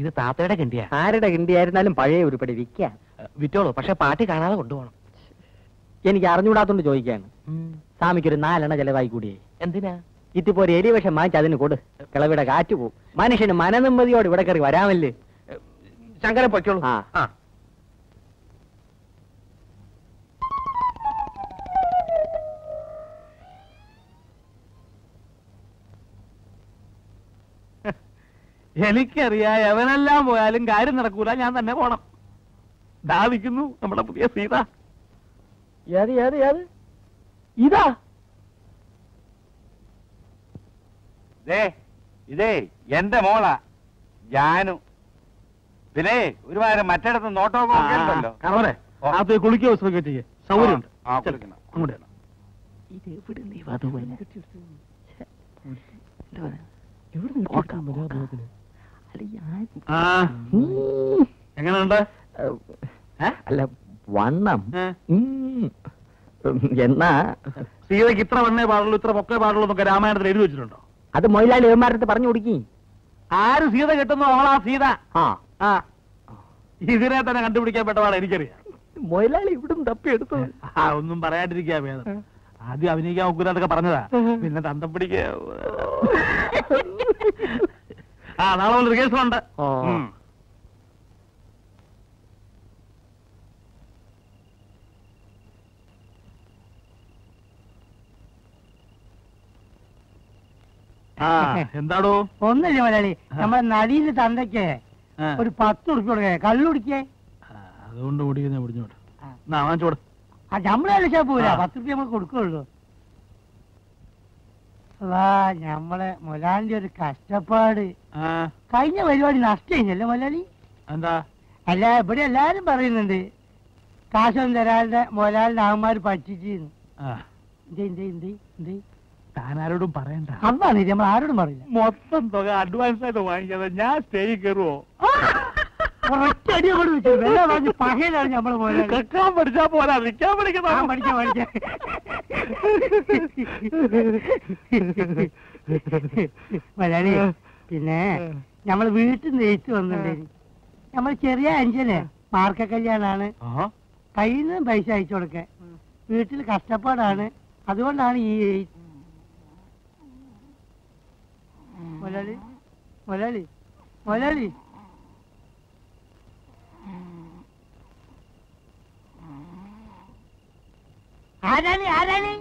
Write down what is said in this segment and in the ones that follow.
ഇത് താത്തയുടെ കിണ്ടിയാ. ആരുടെ കിണ്ടിയായിരുന്നാലും പഴയ ഉരുപ്പടി വിൽക്കാം. വിറ്റോളൂ, പക്ഷെ പാർട്ടി കാണാതെ കൊണ്ടുപോകണം. എനിക്ക് അറിഞ്ഞുകൂടാത്തോണ്ട് ചോദിക്കാണ്. സ്വാമിക്കൊരു 4 എണ്ണ ചെലവായി കൂടിയേ. എന്തിനാ? ഇതിപ്പോ ഒരു എലിവേഷം വാങ്ങിച്ച് അതിന് കൊടു. കിളവിടെ കാറ്റ് പോവും. മനുഷ്യന് മനനിമ്മതിയോട് ഇവിടെ കയറി വരാമല്ലേ. ശങ്കരൻ പൊയ്ക്കോളൂ. ആ എനിക്കറിയാം, എവനെല്ലാം പോയാലും കാര്യം നടക്കൂല, ഞാൻ തന്നെ പോണം. ദാവിക്കുന്നു നമ്മുടെ പുതിയ സീത. ഇതാ ഇതേ എന്റെ മോളാ ജാനു. പിന്നെ ഒരുമാതിരി മറ്റിടത്ത് നോട്ടമൊക്കെ ഉണ്ടല്ലോ. അത് കുളിക്കോ ശ്രമിക്കുകയോ ചെയ്യേ സൗകര്യമുണ്ട്. അങ്ങോട്ട് എങ്ങനെയുണ്ട്? അല്ല വണ്ണം എന്നാ സീതയ്ക്ക് ഇത്ര വണ്ണേ പാടുള്ളൂ, ഇത്ര പൊക്കേ പാടുള്ളൂ എന്നൊക്കെ രാമായണത്തിൽ എഴുതി വെച്ചിട്ടുണ്ടോ? അത് മൊയിലാളി ഏമാരത്ത് പറഞ്ഞു കൊടുക്കി. ആര് സീത കിട്ടുന്നു അവളാ സീത. ഇതിനെ തന്നെ കണ്ടുപിടിക്കാൻ പെട്ടപാടാ എനിക്കറിയാം. മൊയിലാളി ഇവിടും തപ്പിയെടുത്തു. ഒന്നും പറയാണ്ടിരിക്കാ ഭേദം. ആദ്യം അഭിനയിക്കാൻ ഒക്കൂലൊക്കെ പറഞ്ഞതാ, പിന്നെ തന്തം പിടിക്കുക. നാളെ ഒരു കേസുണ്ട്. എന്താടോ? ഒന്നില്ല മലയാളി, നമ്മളെ നടിയില് തന്തയ്ക്ക് ഒരു 10 ഉറുപ്പ്യ കൊടുക്കേ, കള്ളുടിക്കേ. അതുകൊണ്ട് കുടിക്കുന്ന പിടിച്ചോട്ടെ. വാങ്ങിച്ചോട്. നമ്മളെ കളിച്ചാ പോരാ, 10 ഉറുപ്പ്യ നമ്മൾ കൊടുക്കുള്ളൂ. നമ്മളെ മൊലാലിന്റെ ഒരു കഷ്ടപ്പാട്. കഴിഞ്ഞ പരിപാടി നഷ്ടല്ലേ മൊലാലി? എന്താ? അല്ല, ഇവിടെ എല്ലാരും പറയുന്നുണ്ട് കാശൊന്നും തരാതെ മൊലാലിന്റെ ആമാര് പറ്റിച്ചെന്ന്. താനാരോടും പറയണ്ട. അതാണ് നമ്മൾ ആരോടും പറയില്ല. മൊത്തം തുക അഡ്വാൻസ് ആയിട്ട് വാങ്ങിക്കാതെ ഞാൻ സ്റ്റേജിൽ കയറുവോ? പകയിലാണ് നമ്മള് പോലെ പഠിച്ചാ പോരാ, നിൽക്കാൻ പഠിക്കണം. മലയാളി പിന്നെ നമ്മള് വീട്ടിൽ നിന്ന് എഴുത്ത് വന്നിട്ടുണ്ടായിരുന്നു. നമ്മൾ ചെറിയ അഞ്ചന് മാർക്ക കല്യാണാണ്, കയ്യിൽ നിന്ന് പൈസ അയച്ചു കൊടുക്കാൻ. വീട്ടിൽ കഷ്ടപ്പാടാണ്, അതുകൊണ്ടാണ് ഈ മലയാളി മലയാളി മലയാളി ആരാണി ആരാണി?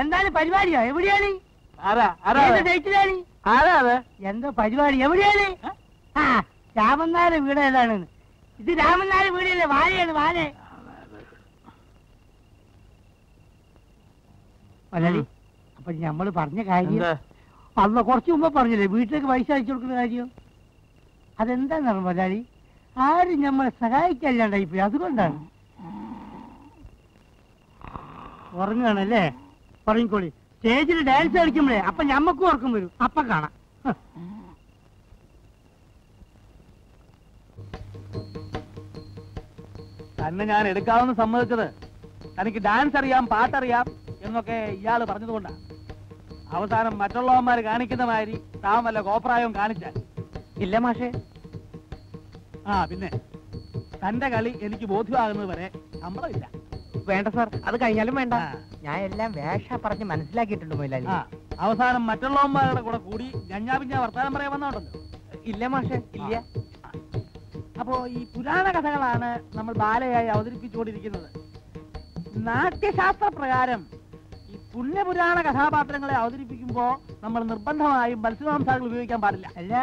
എന്താണ് പരിപാടിയോ? എവിടെയാണ്? എന്തോ പരിപാടി? എവിടെയാണ്? ആ, രാമനാര വീട് ഏതാണ്? ഇത് രാമനാര വീടല്ലേ? വാഴയാണ്, വാഴ. മലയാളി, അപ്പൊ ഞമ്മള് പറഞ്ഞ കാര്യം അന്ന് കുറച്ചു മുമ്പ് പറഞ്ഞില്ലേ, വീട്ടിലേക്ക് പൈസ അയച്ചു കൊടുക്കുന്ന കാര്യം. അതെന്താണെന്ന് മലയാളി, ആരും നമ്മളെ സഹായിക്കല്ലാണ്ടായിപ്പോയി, അതുകൊണ്ടാണ്. ഉറങ്ങാണല്ലേ? ഉറങ്ങിക്കോളി. സ്റ്റേജിൽ ഡാൻസ് കളിക്കുമ്പോഴേ അപ്പൊ ഞമ്മക്കും ഉറക്കം വരും, അപ്പൊ കാണാം. തന്നെ ഞാൻ എടുക്കാമെന്ന് സമ്മതിച്ചത് തനിക്ക് ഡാൻസ് അറിയാം, പാട്ടറിയാം എന്നൊക്കെ ഇയാള് പറഞ്ഞതുകൊണ്ടാണ്. അവസാനം മറ്റുള്ളവന്മാര് കാണിക്കുന്ന മാതിരി താൻ വല്ല കോപ്രായവും കാണിച്ചാൽ ഇല്ല മാഷേ. പിന്നെ തന്റെ കളി എനിക്ക് ബോധ്യമാകുന്നത് വരെ ശമ്പളമില്ല. വേണ്ട സാർ, അത് കഴിഞ്ഞാലും വേണ്ട. ഞാൻ എല്ലാം വേഷ പറഞ്ഞ് മനസ്സിലാക്കിയിട്ടുണ്ട് മൊയിലാളി. അവസാനം മറ്റുള്ളവന്മാരുടെ കൂടെ കൂടി ഞഞ്ഞാപിഞ്ഞ വർത്താനം പറയാൻ വന്നോണ്ടല്ലോ. ഇല്ല മാഷേ, ഇല്ല. അപ്പോ ഈ പുരാണ കഥകളാണ് നമ്മൾ ബാലയായി അവതരിപ്പിച്ചുകൊണ്ടിരിക്കുന്നത്. നാട്യശാസ്ത്ര പ്രകാരം ഈ പുണ്യപുരാണ കഥാപാത്രങ്ങളെ അവതരിപ്പിക്കുമ്പോ നമ്മൾ നിർബന്ധമായും മത്സ്യമാംസാദികൾ ഉപയോഗിക്കാൻ പാടില്ല. അല്ല,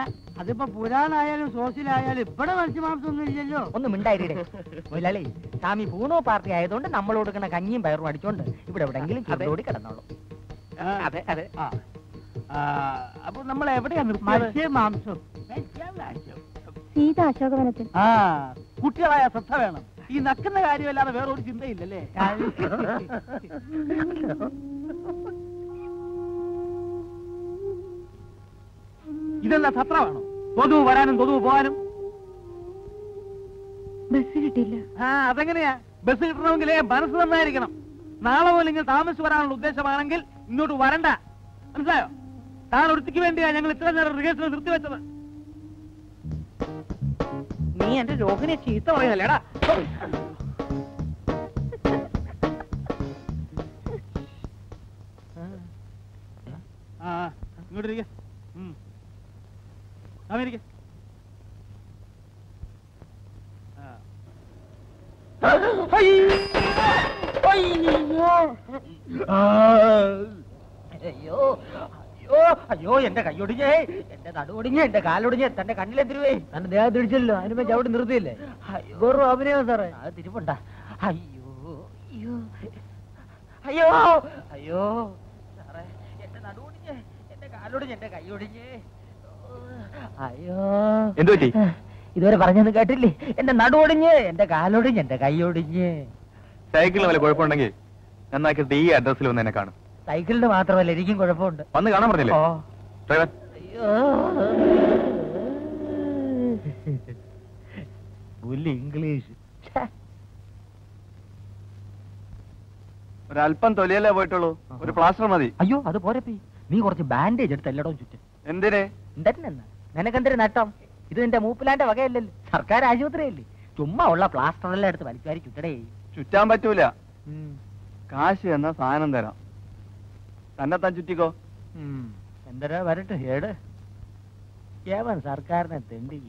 അതിപ്പോ പുരാണായാലും സോസിലായാലും ഇവിടെ മത്സ്യമാംസം ഒന്നും ഇല്ലല്ലോ. ഒന്നും മിണ്ടായിരേ മൊയിലാളി. സ്വാമി പൂണോ പാർട്ടി ആയതുകൊണ്ട് നമ്മൾ കൊടുക്കുന്ന കഞ്ഞിയും പയറും അടിച്ചോണ്ട് ഇവിടെ എവിടെങ്കിലും ചൂടോടി കിടന്നോളൂ. അതെ അതെ. അപ്പൊ നമ്മൾ എവിടെയാ മത്സ്യമാംസം? സീത അശോകവനത്തിൽ. കുട്ടികളായ ശ്രദ്ധ വേണം. ഈ നക്കുന്ന കാര്യമല്ലാതെ വേറൊരു ചിന്തയില്ലല്ലേ? ഇതെന്താ സത്രമാണോ? കൊതുവ് വരാനും കൊതുവ് പോകാനും. ബസ് കിട്ടില്ല. അതെങ്ങനെയാ? ബസ് കിട്ടണമെങ്കിലേ മനസ്സ് നന്നായിരിക്കണം. നാളെ പോലെ ഇങ്ങനെ താമസിച്ച് വരാനുള്ള ഉദ്ദേശമാണെങ്കിൽ ഇങ്ങോട്ട് വരണ്ട, മനസ്സിലായോ? താൻ ഒരുത്തിക്ക് വേണ്ടിയാ ഞങ്ങൾ ഇത്ര നേരം റിഹേഴ്സൽ നിർത്തിവെച്ചത്. എന്റെ രോഹിനെ ചീത്ത പറയുന്നല്ലേടാ. ഇങ്ങോട്ട് ഇരിക്ക. അമേരിക്ക അയ്യോ അയ്യോ അയ്യോ, എന്റെ കൈയൊടിഞ്ഞേ, എന്റെ നടുവൊടിഞ്ഞ്, എന്റെ കാലൊടിഞ്ഞ്, തന്റെ കണ്ണിലെത്തിരുവേ. തന്റെ ദേഹം തിരിച്ചല്ലോ, അതിനുമ്പോ ചവിട്ടി നിർത്തിയില്ലേ? വെറും അഭിനയം സാറേ. അത് തിരിപ്പുണ്ട. അയ്യോ അയ്യോ അയ്യോ അയ്യോ സാറേ, എന്റെ നടുവൊടിഞ്ഞ്, എന്റെ കാലൊടിഞ്ഞ്, എന്റെ കൈയൊടിഞ്ഞ്. അയ്യോ എന്തു പറ്റി? ഇതുവരെ പറഞ്ഞൊന്നും കേട്ടില്ലേ? എന്റെ നടുവൊടിഞ്ഞ്, എന്റെ കാലൊടിഞ്ഞ്, എന്റെ കൈയൊടിഞ്ഞ്. സൈക്കിളിന് വല്ല കുഴപ്പമുണ്ടെങ്കിൽ നന്നാക്കിയിട്ട് ഈ അഡ്രസ്സിൽ വന്ന് എന്നെ കാണും. സൈക്കിളിന് മാത്രമല്ല, എനിക്കും കുഴപ്പമുണ്ട്. വന്ന് കാണാൻ പറഞ്ഞില്ലേ ഓ ഡ്രൈവർ? അയ്യോ പുല്ല് ഇംഗ്ലീഷ്. ഒരല്പം തൊലിയല്ലേ പോയിട്ടുള്ളൂ, ഒരു പ്ലാസ്റ്റർ മതി. അയ്യോ അത് പോരപ്പി, നീ കുറച്ച് ബാൻഡേജ് എടുത്ത് എല്ലായിടവും ചുറ്റും. എന്തിനെ? എന്തെന്നാ നിനക്കെന്തൊരു നട്ടം? ഇത് നിന്റെ മൂപ്പിലാന്റെ വകയല്ലല്ലോ, സർക്കാർ ആശുപത്രിയല്ലേ. ചുമ്മാ ഉള്ള പ്ലാസ്റ്റർ എല്ലാം എടുത്ത് വലിച്ചുവാരി ചുറ്റടേ. ചുറ്റാൻ പറ്റൂല, കാശ് എന്ന സാധനം തരാം, തന്നെ താൻ ചുറ്റിക്കോ. എന്തരാ വരട്ടെ ഏട് ഏവൻ സർക്കാരിനെ തെണ്ടി.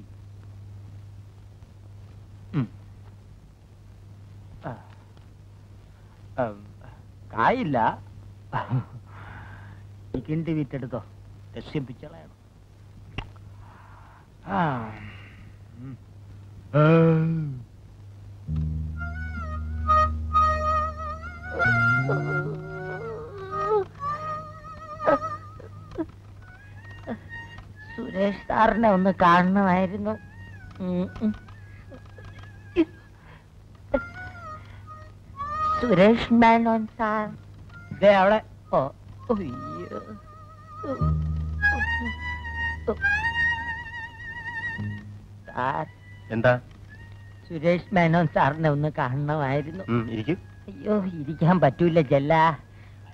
കായില്ല, ഈ കിണ്ടി വിറ്റെടുത്തോ, രക്ഷിപ്പിച്ചളയണം. സുരേഷ് സാറിനെ ഒന്ന് കാണണമായിരുന്നു. സുരേഷ് മേനോൻ സാർ ദേ അവിടെ. ഓ അയ്യോ സാർ. എന്താ? സുരേഷ് മേനോൻ സാറിനെ ഒന്ന് കാണണമായിരുന്നു. ഇരിക്കും. അയ്യോ ഇരിക്കാൻ പറ്റൂല ചെല്ല.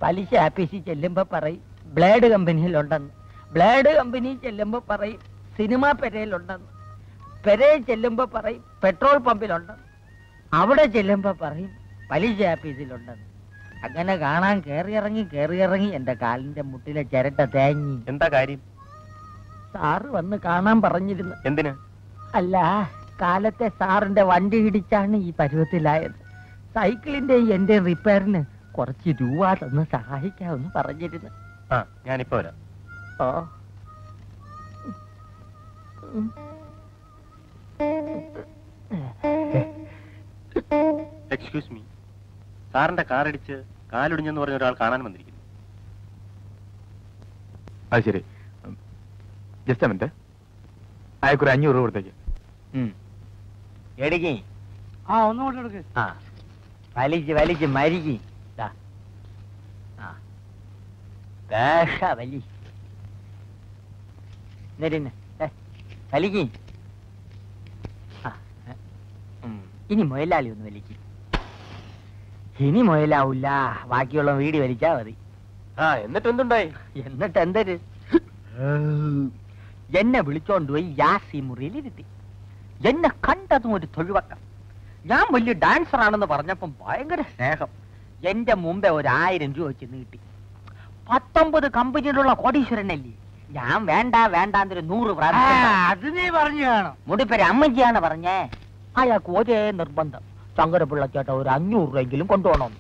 പലിശ ആഫീസിൽ ചെല്ലുമ്പോ പറയും ബ്ലേഡ് കമ്പനിയിലുണ്ടെന്ന്, ബ്ലേഡ് കമ്പനി ചെല്ലുമ്പോ പറയും സിനിമാ പെരയിലുണ്ടെന്ന്, പെരയിൽ ചെല്ലുമ്പോ പറയും പെട്രോൾ പമ്പിലുണ്ടെന്ന്, അവിടെ ചെല്ലുമ്പോ പറയും പലിശ ആഫീസിലുണ്ടെന്ന്. അങ്ങനെ കാണാൻ കേറിയിറങ്ങി എന്റെ കാലിന്റെ മുട്ടിലെ ചിരട്ട തേങ്ങി. എന്താ കാര്യം? സാറ് വന്ന് കാണാൻ പറഞ്ഞിരുന്നു. എന്തിന്? അല്ല, കാലത്തെ സാറിന്റെ വണ്ടി ഇടിച്ചാണ് ഈ പരുവത്തിലായത്. സൈക്കിളിന്റെ എന്റെ റിപ്പയറിന് കുറച്ച് രൂപ തന്ന് സഹായിക്കാമെന്ന് പറഞ്ഞിരുന്നു. ആ, ഞാനിപ്പോ വരാം. ഓ എക്സ്ക്യൂസ് മീ, സാറിന്റെ കാറടിച്ച് കാലൊടിഞ്ഞെന്ന് പറഞ്ഞ ഒരാൾ കാണാൻ വന്നിരിക്കുന്നു. അത് ശരി, ജസ്റ്റ് മിനിറ്റ്, അയക്കൊരു 500 രൂപ കൊടുത്തേക്ക്. എടിക്ക്. ആ ഒന്നും കൊണ്ട് എടുക്ക്. ആ വലിച്ച് മരിക്ക്. വലി വലിക്ക്. ഇനി മുയലാളി ഒന്ന് വലിക്ക്. ഇനി മുയലാവൂല, ബാക്കിയുള്ള വീടി വലിച്ചാ മതി. എന്നിട്ട് എന്തുണ്ടായി? എന്നിട്ട് എന്തര്, എന്നെ വിളിച്ചോണ്ട് പോയി യാസി മുറിയിൽ ഇരുത്തി. എന്നെ കണ്ടതും ഒരു തൊഴിവക്കം. ഞാൻ വലിയ ഡാൻസർ ആണെന്ന് പറഞ്ഞപ്പം ഭയങ്കര സ്നേഹം. എന്റെ മുമ്പേ 1000 രൂപ വെച്ച് നീട്ടി. 19 കമ്പനിയിലുള്ള കോടീശ്വരനല്ലേ ഞാൻ. വേണ്ടാന്നൊരു 100 പ്രാവശ്യം അത് നീ പറഞ്ഞു കാണും. മുടിപ്പേര് അമ്മജിയാണ് പറഞ്ഞേ. അയാൾക്ക് ഒരേ നിർബന്ധം, ശങ്കരപിള്ളച്ചേട്ട ഒരു 500 രൂപയെങ്കിലും കൊണ്ടുപോകണം.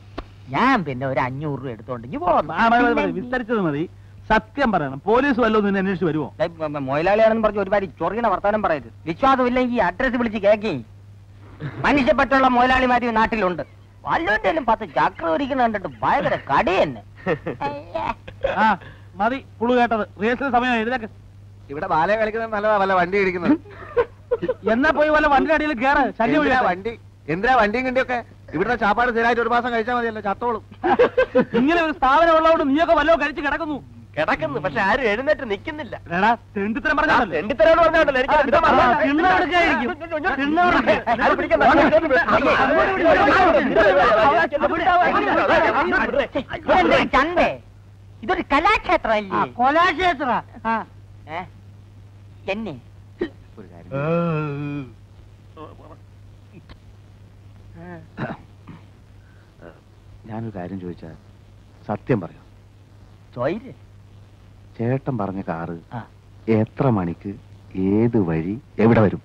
ഞാൻ പിന്നെ ഒരു 500 രൂപ എടുത്തോണ്ടെങ്കിൽ പോകും. വിസ്തരിച്ചത് മതി. സത്യം പറയണം, പോലീസ് വല്ലതും നിന്നെ അന്വേഷിച്ച് വരുമോ? മൊയലാളിയാണെന്ന് പറഞ്ഞ് ഒരുപാട് ചൊറിയണ വർത്താനം പറയരുത്. വിശ്വാസമില്ലെങ്കിൽ അഡ്രസ് വിളിച്ച് കേക്കി. മനുഷ്യപ്പെട്ടുള്ള മൊയലാളിമാര് നാട്ടിലുണ്ട്. വല്ലവന്റെയും 10 ചക്ര ഒരിക്കലും കണ്ടിട്ട് ഭയങ്കര കടി തന്നെ. ആ മതി പുളു കേട്ടത്. റിഹേഴ്സൽ സമയം ഇതിലേക്ക്. ഇവിടെ ബാല കളിക്കുന്നത് നല്ലതാ, വല്ല വണ്ടി ഇടിക്കുന്നത്. എന്നാ പോയി വല്ല വണ്ടിയുടെ അടിയിൽ കയറ്. ശല്യം വണ്ടി എന്തിനാ വണ്ടിയും കിണ്ടിയൊക്കെ? ഇവിടുത്തെ ചാപ്പാട് സ്ഥിരമായിട്ട് 1 മാസം കഴിച്ചാൽ മതിയല്ലോ, ചത്തോളും. ഇങ്ങനെ ഒരു സ്ഥാപനം ഉള്ളതുകൊണ്ട് നീയൊക്കെ വല്ലതും കഴിച്ച് കിടക്കുന്നു. പക്ഷെ ആരും എഴുന്നേറ്റ് നിൽക്കുന്നില്ല. തെണ്ടിത്തരം പറഞ്ഞാലേ. ചന്തേ ഇതൊരു കലാക്ഷേത്രമല്ലേ? കൊലാക്ഷേത്ര. എന്നെ ഞാനൊരു കാര്യം ചോദിച്ചാൽ സത്യം പറയാം. ചോയില് ചേട്ടൻ പറഞ്ഞ കാറ് ആ. എത്ര മണിക്ക് ഏത് വഴി എവിടെ വരും?